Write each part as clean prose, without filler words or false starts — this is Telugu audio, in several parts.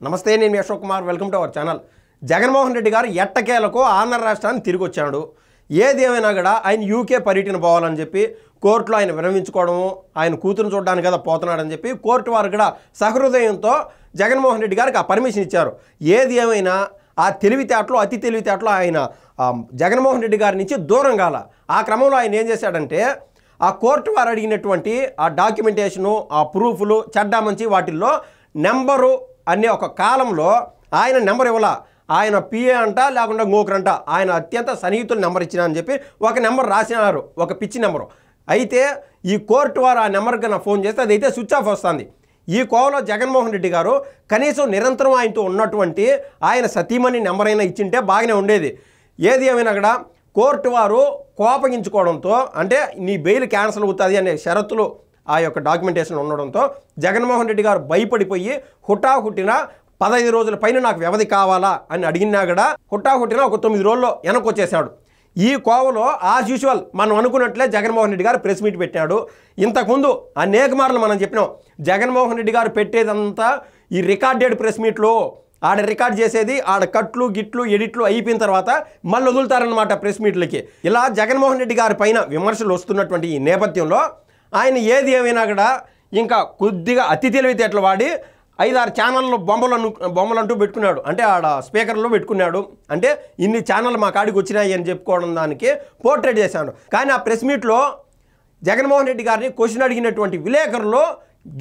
నమస్తే, నేను మీ Ashok Kumar. Welcome to our channel. Jaganmohan Reddy garu ఎట్టకేలకు ఆంధ్ర రాష్ట్రాన్ని తిరిగి వచ్చాడు. ఏది ఏమైనా కూడా ఆయన యూకే పర్యటన పోవాలని చెప్పి కోర్టులో ఆయన విరమించుకోవడము, ఆయన కూతురు చూడడానికి కదా పోతున్నాడని చెప్పి కోర్టు వారు కూడా సహృదయంతో జగన్మోహన్ రెడ్డి గారికి ఆ పర్మిషన్ ఇచ్చారు. ఏది ఏమైనా ఆ తెలివితేటలు, అతి తెలివితేటలు ఆయన జగన్మోహన్ రెడ్డి గారి నుంచి దూరం కాల. ఆ క్రమంలో ఆయన ఏం చేశాడంటే, ఆ కోర్టు వారు అడిగినటువంటి ఆ డాక్యుమెంటేషను, ఆ ప్రూఫ్లు, చెడ్డా మంచి వాటిల్లో నెంబరు అనే ఒక కాలంలో ఆయన నెంబర్ ఇవ్వాల. ఆయన పిఏ అంట, లేకుండా ఇంకొకరంట ఆయన అత్యంత సన్నిహితుల నెంబర్ ఇచ్చిన అని చెప్పి ఒక నెంబర్ రాసినారు, ఒక పిచ్చి నెంబరు. అయితే ఈ కోర్టు వారు ఆ నెంబర్కి నా ఫోన్ చేస్తే అదైతే స్విచ్ ఆఫ్ వస్తుంది. ఈ కోవలో జగన్మోహన్ రెడ్డి గారు కనీసం నిరంతరం ఆయనతో ఉన్నటువంటి ఆయన సతీమణి నెంబర్ అయినా ఇచ్చింటే బాగానే ఉండేది. ఏది ఏమైనా కూడా కోర్టు వారు కోపగించుకోవడంతో, అంటే నీ బెయిల్ క్యాన్సిల్ అవుతుంది అనే షరతులు ఆ యొక్క డాక్యుమెంటేషన్ ఉండడంతో జగన్మోహన్ రెడ్డి గారు భయపడిపోయి హుటాహుట్టిన 15 రోజుల పైన నాకు వ్యవధి కావాలా అని అడిగినా కూడా హుటాహుట్టిన ఒక 9 రోజుల్లో వెనక్కి వచ్చేసాడు. ఈ కోవలో యాజ్ యూజువల్ మనం అనుకున్నట్లే జగన్మోహన్ రెడ్డి గారు ప్రెస్ మీట్ పెట్టాడు. ఇంతకుముందు అనేక మార్లు మనం చెప్పినాం, జగన్మోహన్ రెడ్డి గారు పెట్టేదంతా ఈ రికార్డెడ్ ప్రెస్ మీట్లో ఆడ రికార్డ్ చేసేది, ఆడ కట్లు గిట్లు ఎడిట్లు అయిపోయిన తర్వాత మళ్ళీ వదులుతారనమాట ప్రెస్ మీట్లకి. ఇలా జగన్మోహన్ రెడ్డి గారి పైన విమర్శలు వస్తున్నటువంటి ఈ నేపథ్యంలో ఆయన ఏది ఏమైనా కూడా ఇంకా కొద్దిగా అతి తెలివితేటలు వాడి 5-6 ఛానళ్ళు బొమ్మలంటూ పెట్టుకున్నాడు. అంటే ఆడ స్పీకర్లో పెట్టుకున్నాడు. అంటే ఇన్ని ఛానళ్ళు మా కాడికి వచ్చినాయి అని చెప్పుకోవడం దానికి పోర్ట్రేట్ చేశాడు. కానీ ఆ ప్రెస్ మీట్లో జగన్మోహన్ రెడ్డి గారిని క్వశ్చన్ అడిగినటువంటి విలేకరులు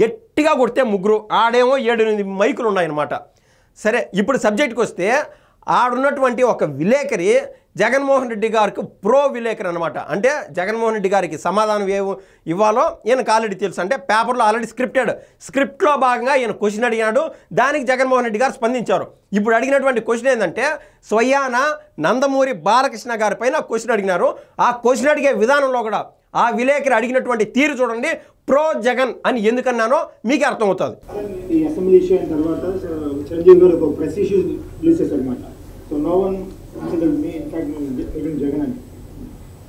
గట్టిగా కొడితే 3, ఆడేమో 7-8 మైకులు ఉన్నాయన్నమాట. సరే, ఇప్పుడు సబ్జెక్ట్కి వస్తే ఆడున్నటువంటి ఒక విలేకరి జగన్మోహన్ రెడ్డి గారికి ప్రో విలేకరి అనమాట. అంటే జగన్మోహన్ రెడ్డి గారికి సమాధానం ఇవ్వాలో ఈయనకు ఆల్రెడీ తెలుసు. అంటే పేపర్లో ఆల్రెడీ స్క్రిప్ట్లో భాగంగా ఈయన క్వశ్చన్ అడిగాడు. దానికి జగన్మోహన్ రెడ్డి గారు స్పందించారు. ఇప్పుడు అడిగినటువంటి క్వశ్చన్ ఏంటంటే, స్వయాన నందమూరి బాలకృష్ణ గారి పైన క్వశ్చన్ అడిగినారు. ఆ క్వశ్చన్ అడిగే విధానంలో కూడా ఆ విలేకరి అడిగినటువంటి తీరు చూడండి. ప్రో జగన్ అని ఎందుకన్నానో మీకే అర్థమవుతుంది. ఈ అసెంబ్లీ ఇష్యూ అయిన తర్వాత చిరంజీవి గారు ఒక ప్రెస్ ఇష్యూ రిలీజ్ చేశారు అనమాట. సో నో వన్ కన్సిడర్డ్ మీ, ఇన్ఫాక్ట్ జగన్ అని.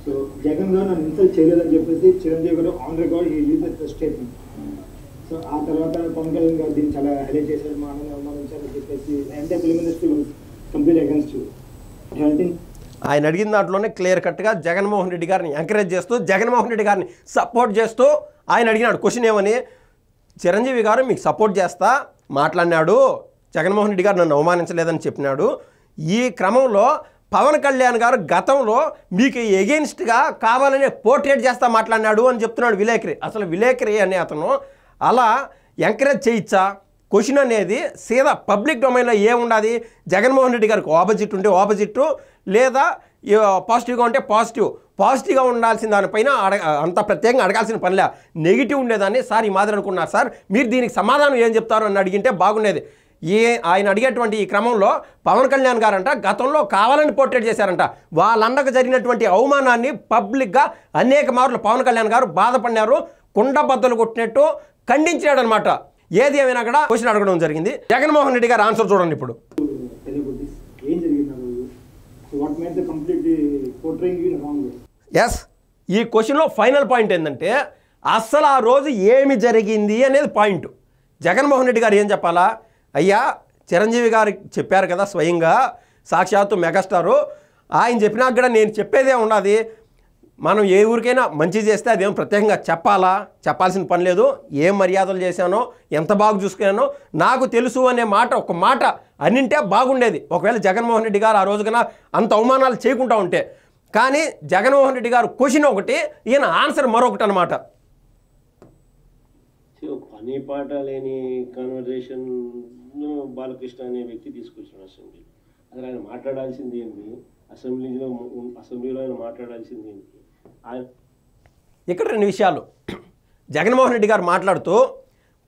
సో జగన్ గారు నన్ను ఇన్సల్ట్ చేయలేదని చెప్పేసి చిరంజీవి గారు ఆన్ రికార్డ్ ఈ రిలీజ్ ద స్టేట్మెంట్. సో ఆ తర్వాత పవన్ కళ్యాణ్ గారు దీన్ని చాలా హైలైట్ చేశారు, మా అన్నని అవమానించారని చెప్పేసి entire film industry was complete against you. ఆయన అడిగిన దాంట్లోనే క్లియర్ కట్గా జగన్మోహన్ రెడ్డి గారిని ఎంకరేజ్ చేస్తూ, జగన్మోహన్ రెడ్డి గారిని సపోర్ట్ చేస్తూ ఆయన అడిగినాడు క్వశ్చన్ ఏమని, చిరంజీవి గారు మీకు సపోర్ట్ చేస్తా మాట్లాడినాడు, జగన్మోహన్ రెడ్డి గారు నన్ను అవమానించలేదని చెప్పినాడు. ఈ క్రమంలో పవన్ కళ్యాణ్ గారు గతంలో మీకు ఎగెయిన్స్ట్గా కావాలనే పోర్ట్రేట్ చేస్తా మాట్లాడినాడు అని చెప్తున్నాడు విలేకరి. అసలు విలేకరి అనే అతను అలా ఎంకరేజ్ చేయొచ్చా? క్వశ్చన్ అనేది సీదా పబ్లిక్ డొమైన్లో ఏముండాది, జగన్మోహన్ రెడ్డి గారికి ఆపోజిట్ ఉంటే ఆపోజిట్, లేదా పాజిటివ్గా ఉంటే పాజిటివ్గా ఉండాల్సిన దానిపైన అంత ప్రత్యేకంగా అడగాల్సిన పనిలే. నెగిటివ్ ఉండేదాన్ని సార్ ఈ మాదిరి అనుకున్నారు సార్, మీరు దీనికి సమాధానం ఏం చెప్తారు అని అడిగింటే బాగుండేది. ఆయన అడిగేటువంటి ఈ క్రమంలో పవన్ కళ్యాణ్ గారంట గతంలో కావాలని పోర్ట్రేట్ చేశారంట. వాళ్ళందకు జరిగినటువంటి అవమానాన్ని పబ్లిక్గా అనేక మార్లు పవన్ కళ్యాణ్ గారు బాధపడినారు, కుండబద్దలు కొట్టినట్టు ఖండించాడు అనమాట. ఏది ఏమైనా కూడా క్వశ్చన్ అడగడం జరిగింది. జగన్మోహన్ రెడ్డి గారు ఆన్సర్ చూడండి ఇప్పుడు. ఎస్, ఈ క్వశ్చన్లో ఫైనల్ పాయింట్ ఏంటంటే అస్సలు ఆ రోజు ఏమి జరిగింది అనేది పాయింట్. జగన్మోహన్ రెడ్డి గారు ఏం చెప్పాలా, అయ్యా చిరంజీవి గారు చెప్పారు కదా స్వయంగా, సాక్షాత్తు మెగాస్టారు, ఆయన చెప్పినాక కూడా నేను చెప్పేదే ఉన్నది. మనం ఏ ఊరికైనా మంచి చేస్తే అదేం ప్రత్యేకంగా చెప్పాల్సిన పని లేదు. ఏం మర్యాదలు చేశానో, ఎంత బాగా చూసుకున్నానో నాకు తెలుసు అనే మాట, ఒక మాట అన్నింటే బాగుండేది. ఒకవేళ జగన్మోహన్ రెడ్డి గారు ఆ రోజున అంత అవమానాలు చేయకుండా ఉంటే. కానీ జగన్మోహన్ రెడ్డి గారు క్వశ్చన్ ఒకటి, ఈయన ఆన్సర్ మరొకటి అనమాట. పని పాట లేని కన్వర్జేషన్ బాలకృష్ణ అనే వ్యక్తి తీసుకొచ్చిన అసెంబ్లీ. అసలు ఆయన మాట్లాడాల్సింది ఏంటి, అసెంబ్లీలో ఆయన మాట్లాడాల్సింది ఏంటి? ఇక్కడ 2 విషయాలు. జగన్మోహన్ రెడ్డి గారు మాట్లాడుతూ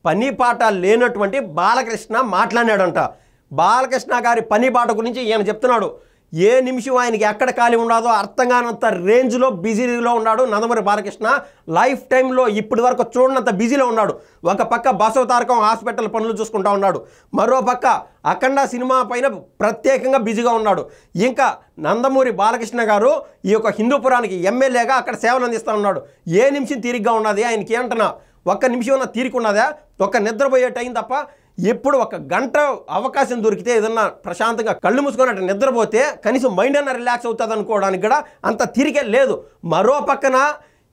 పని పాట లేనటువంటి బాలకృష్ణ మాట్లాడాడంట. బాలకృష్ణ గారి పని పాట గురించి ఈయన చెప్తున్నాడు. ఏ నిమిషం ఆయనకి ఎక్కడ ఖాళీ ఉండదో అర్థం కానంత రేంజ్లో బిజీలో ఉన్నాడు నందమూరి బాలకృష్ణ. లైఫ్ టైంలో ఇప్పటి వరకు చూడనంత బిజీలో ఉన్నాడు. ఒక పక్క బసవతారకం హాస్పిటల్ పనులు చూసుకుంటూ ఉన్నాడు, మరో పక్క అఖండ సినిమా పైన ప్రత్యేకంగా బిజీగా ఉన్నాడు. ఇంకా నందమూరి బాలకృష్ణ గారు ఈ యొక్క హిందూపురానికి ఎమ్మెల్యేగా అక్కడ సేవలు అందిస్తూ ఉన్నాడు. ఏ నిమిషం తీరిగ్గా ఉన్నది ఆయనకి అంటున్నా, ఒక్క నిమిషం తీరిక ఉన్నదా? ఒక్క నిద్రపోయే టైం తప్ప ఎప్పుడు ఒక గంట అవకాశం దొరికితే ఏదన్నా ప్రశాంతంగా కళ్ళు మూసుకున్నట్టు నిద్రపోతే కనీసం మైండ్ అన్న రిలాక్స్ అవుతుంది అనుకోవడానికి కూడా అంత తీరికే లేదు. మరో పక్కన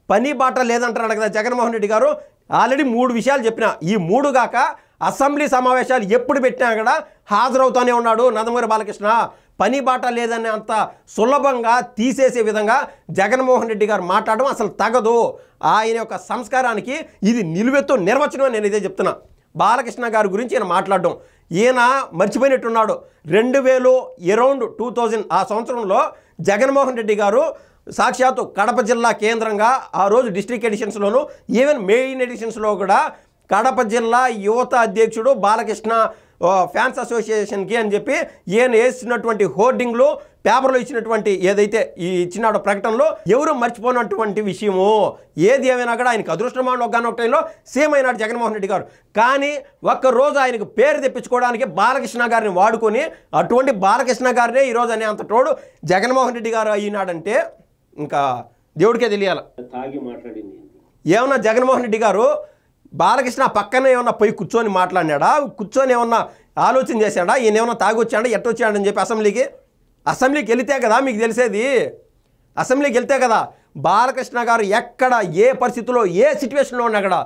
పని బాట లేదంటున్నాడు కదా జగన్మోహన్ రెడ్డి గారు. ఆల్రెడీ 3 విషయాలు చెప్పిన. ఈ 3 గాక అసెంబ్లీ సమావేశాలు ఎప్పుడు పెట్టినా కూడా హాజరవుతూనే ఉన్నాడు నందమూరి బాలకృష్ణ. పని బాట లేదని అంత సులభంగా తీసేసే విధంగా జగన్మోహన్ రెడ్డి గారు మాట్లాడడం అసలు తగదు. ఆయన యొక్క సంస్కారానికి ఇది నిలువెత్తు నిర్వచనం. నేను ఇదే చెప్తున్నా. బాలకృష్ణ గారి గురించి ఈయన మాట్లాడడం ఈయన మర్చిపోయినట్టున్నాడు. 2000 ఆ సంవత్సరంలో జగన్మోహన్ రెడ్డి గారు సాక్షాత్తు కడప జిల్లా కేంద్రంగా ఆ రోజు డిస్ట్రిక్ట్ ఎడిషన్స్లోను ఈవెన్ మెయిన్ ఎడిషన్స్లో కూడా కడప జిల్లా యువత అధ్యక్షుడు బాలకృష్ణ ఫ్యాన్స్ అసోసియేషన్కి అని చెప్పి ఈయన వేసినటువంటి హోర్డింగ్లు పేపర్లో ఇచ్చినటువంటి ఏదైతే ఈ ఇచ్చినాడో ప్రకటనలో ఎవరు మర్చిపోయినటువంటి విషయము. ఏది ఏమైనా కూడా ఆయనకు అదృష్టమైన ఒకనొక టైంలో సీఎం అయినాడు జగన్మోహన్ రెడ్డి గారు. కానీ ఒక్కరోజు ఆయనకు పేరు తెప్పించుకోవడానికి బాలకృష్ణ గారిని వాడుకొని అటువంటి బాలకృష్ణ గారినే ఈరోజు అనే అంత తోడు జగన్మోహన్ రెడ్డి గారు అయినాడంటే ఇంకా దేవుడికే తెలియాలి. తాగి మాట్లాడింది ఏమన్నా జగన్మోహన్ రెడ్డి గారు బాలకృష్ణ పక్కన ఏమన్నా పోయి కూర్చొని మాట్లాడినాడా, కూర్చొని ఏమన్నా ఆలోచన చేశాడా, ఈయన ఏమన్నా తాగి వచ్చాడా, ఎట్టొచ్చాడని చెప్పి అసెంబ్లీకి వెళితే కదా మీకు తెలిసేది. అసెంబ్లీకి వెళ్తే కదా బాలకృష్ణ గారు ఎక్కడ ఏ పరిస్థితుల్లో ఏ సిచ్యువేషన్లో ఉన్నా కూడా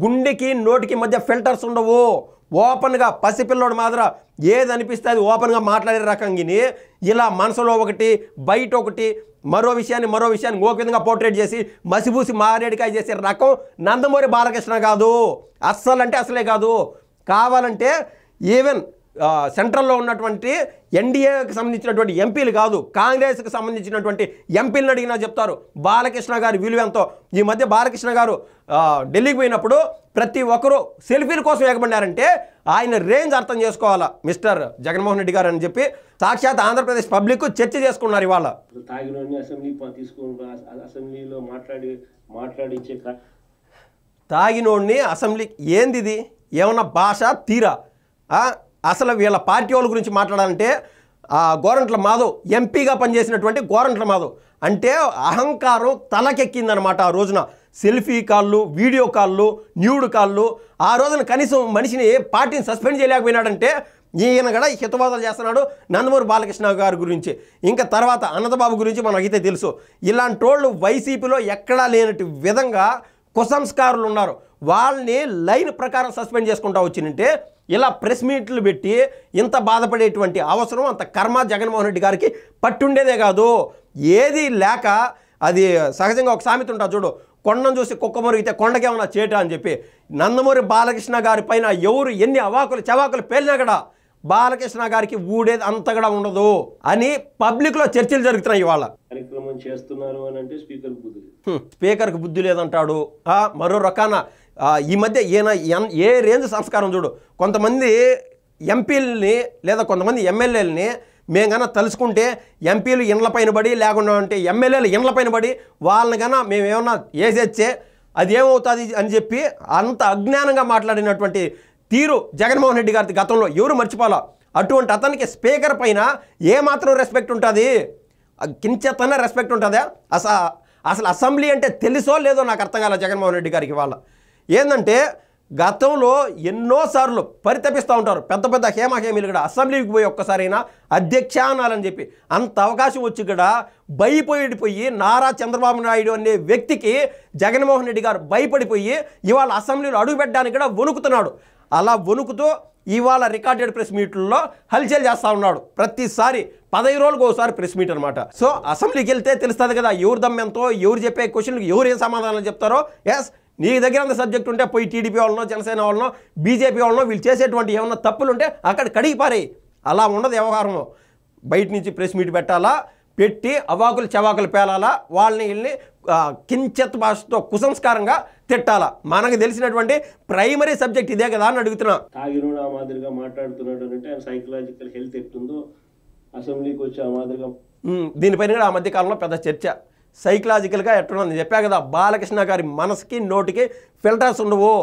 గుండెకి నోటికి మధ్య ఫిల్టర్స్ ఉండవు. ఓపెన్గా పసిపిల్లోడు మాదిర ఏది అనిపిస్తే అది ఓపెన్గా మాట్లాడే రకంగిని ఇలా మనసులో ఒకటి బయట ఒకటి మరో విషయాన్ని ఒక విధంగా పోర్ట్రేట్ చేసి మసిబూసి మారేడికాయ చేసే రకం నందమూరి బాలకృష్ణ కాదు. అస్సలే కాదు. కావాలంటే ఈవెన్ సెంట్రల్లో ఉన్నటువంటి ఎన్డీఏకి సంబంధించినటువంటి ఎంపీలు కాదు, కాంగ్రెస్కి సంబంధించినటువంటి ఎంపీలను అడిగినా చెప్తారు బాలకృష్ణ గారి విలువ ఎంతో. ఈ మధ్య బాలకృష్ణ గారు ఢిల్లీకి పోయినప్పుడు ప్రతి ఒక్కరూ సెల్ఫీల కోసం ఎగబడ్డారంటే ఆయన రేంజ్ అర్థం చేసుకోవాలా మిస్టర్ జగన్మోహన్ రెడ్డి గారు అని చెప్పి సాక్షాత్ ఆంధ్రప్రదేశ్ పబ్లిక్ చర్చ చేసుకున్నారు. ఇవాళ తాగినోడిని అసెంబ్లీలో మాట్లాడించే తాగినోడిని అసెంబ్లీకి ఏంది ఇది ఏమన్నా భాష తీరా? అసలు వీళ్ళ పార్టీ వాళ్ళ గురించి మాట్లాడాలంటే గోరంట్ల మాధవ్ ఎంపీగా పనిచేసినటువంటి గోరంట్ల మాధవ్ అంటే అహంకారం తలకెక్కిందనమాట. ఆ రోజున సెల్ఫీ కాళ్ళు, వీడియో కాళ్ళు, న్యూడ్ కాళ్ళు. ఆ రోజున కనీసం మనిషిని పార్టీని సస్పెండ్ చేయలేకపోయినాడంటే ఈయన కూడా హితవాదాలు చేస్తున్నాడు నందమూరి బాలకృష్ణ గారి గురించి. ఇంకా తర్వాత అనంతబాబు గురించి మనకైతే తెలుసు. ఇలాంటి వాళ్ళు వైసీపీలో ఎక్కడా లేనట్టు విధంగా కుసంస్కారులు ఉన్నారు. వాళ్ళని లైన్ ప్రకారం సస్పెండ్ చేసుకుంటా వచ్చిందంటే ఇలా ప్రెస్ మీట్లు పెట్టి ఇంత బాధపడేటువంటి అవసరం అంత కర్మ జగన్మోహన్ రెడ్డి గారికి పట్టుండేదే కాదు. ఏది లేక అది సహజంగా ఒక సామెత ఉంటుంది చూడు, కొండను చూసి కుక్క మురిగితే కొండకేమన్నా చేట అని చెప్పి. నందమూరి బాలకృష్ణ గారి పైన ఎవరు ఎన్ని అవాకులు చవాకులు పేలినా కూడా బాలకృష్ణ గారికి ఊడేది అంత కూడా ఉండదు అని పబ్లిక్లో చర్చలు జరుగుతున్నాయి. ఇవాళ కార్యక్రమం చేస్తున్నారు అని అంటే స్పీకర్కి బుద్ధి లేదంటాడు. మరో రకాన ఈ మధ్య ఈయన ఏ రేంజ్ సంస్కారం చూడు. కొంతమంది ఎంపీలని లేదా కొంతమంది ఎమ్మెల్యేలని మేము కన్నా తలుచుకుంటే ఎంపీలు ఇండ్ల పైన పడి లేకుండా అంటే ఎమ్మెల్యేలు ఇండ్ల పైన పడి వాళ్ళని కన్నా మేము ఏమన్నా వేసేచ్చే అది ఏమవుతుంది అని చెప్పి అంత అజ్ఞానంగా మాట్లాడినటువంటి తీరు జగన్మోహన్ రెడ్డి గారి గతంలో ఎవరు మర్చిపోవాలా. అటువంటి అతనికి స్పీకర్ పైన ఏమాత్రం రెస్పెక్ట్ ఉంటుంది? కించెత్తనే రెస్పెక్ట్ ఉంటుందా? అసలు అసెంబ్లీ అంటే తెలుసో లేదో నాకు అర్థం కాల జగన్మోహన్ రెడ్డి గారికి. వాళ్ళ ఏంటంటే గతంలో ఎన్నోసార్లు పరితపిస్తూ ఉంటారు పెద్ద పెద్ద హేమహేమీలు కూడా అసెంబ్లీకి పోయి ఒక్కసారైనా అధ్యక్ష అనాలని చెప్పి. అంత అవకాశం వచ్చి కూడా భయపడిపోయి నారా చంద్రబాబు నాయుడు అనే వ్యక్తికి జగన్మోహన్ రెడ్డి గారు భయపడిపోయి ఇవాళ అసెంబ్లీలో అడుగుపెట్టడానికి కూడా వణుకుతున్నాడు. అలా వణుకుతూ ఇవాళ రికార్డెడ్ ప్రెస్ మీట్లలో హల్చల్ చేస్తూ ఉన్నాడు. ప్రతిసారి 15 రోజులకు ఒకసారి ప్రెస్ మీట్ అనమాట. సో అసెంబ్లీకి వెళ్తే తెలుస్తుంది కదా ఎవరు దమ్మెంతో, ఎవరు చెప్పే క్వశ్చన్లకు ఎవరు ఏం సమాధానాలు చెప్తారో. ఎస్ నీ దగ్గర అంత సబ్జెక్ట్ ఉంటే పోయి టీడీపీ వాళ్ళనో జనసేన వాళ్ళనో బీజేపీ వాళ్ళనో వీళ్ళు చేసేటువంటి ఏమన్నా తప్పులు ఉంటే అక్కడ కడిగి పారేయి. అలా ఉండదు వ్యవహారం. బయట నుంచి ప్రెస్ మీట్ పెట్టాలా, పెట్టి అవాకులు చవాకులు పేలాలా, వాళ్ళని వీళ్ళని కించెత్ భాషతో కుసంస్కారంగా తిట్టాలా. మనకు తెలిసినటువంటి ప్రైమరీ సబ్జెక్ట్ ఇదే కదా అని అడుగుతున్నా. తాగినోడు ఆ మాదిరిగా మాట్లాడుతున్నాడు అంటే ఆయన సైకలాజికల్ హెల్త్ ఎట్టుందో అసెంబ్లీకి వచ్చి ఆ మాదిరిగా దీనిపైన కూడా ఆ మధ్యకాలంలో పెద్ద చర్చ. సైకలాజికల్గా ఎట్టున్నది చెప్పా కదా, బాలకృష్ణ గారి మనసుకి నోటికి ఫిల్టర్స్ ఉండవు.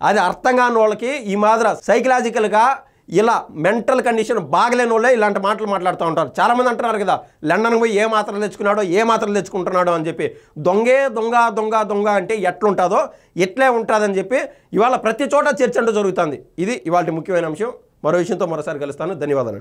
అది అర్థం కాని వాళ్ళకి ఈ మాదిరి సైకలాజికల్గా ఇలా మెంటల్ కండిషన్ బాగలేని వాళ్ళే ఇలాంటి మాటలు మాట్లాడుతూ ఉంటారు. చాలామంది అంటున్నారు కదా, లండన్కి పోయి ఏ మాత్రలు తెచ్చుకున్నాడో ఏ మాత్రలు తెచ్చుకుంటున్నాడో అని చెప్పి. దొంగే దొంగ దొంగ దొంగ అంటే ఎట్లుంటుందో ఎట్లే ఉంటుందని చెప్పి ఇవాళ ప్రతి చోట చర్చ అంటూ జరుగుతుంది. ఇది ఇవాళ ముఖ్యమైన అంశం. మరో విషయంతో మరోసారి కలుస్తాను. ధన్యవాదాలు.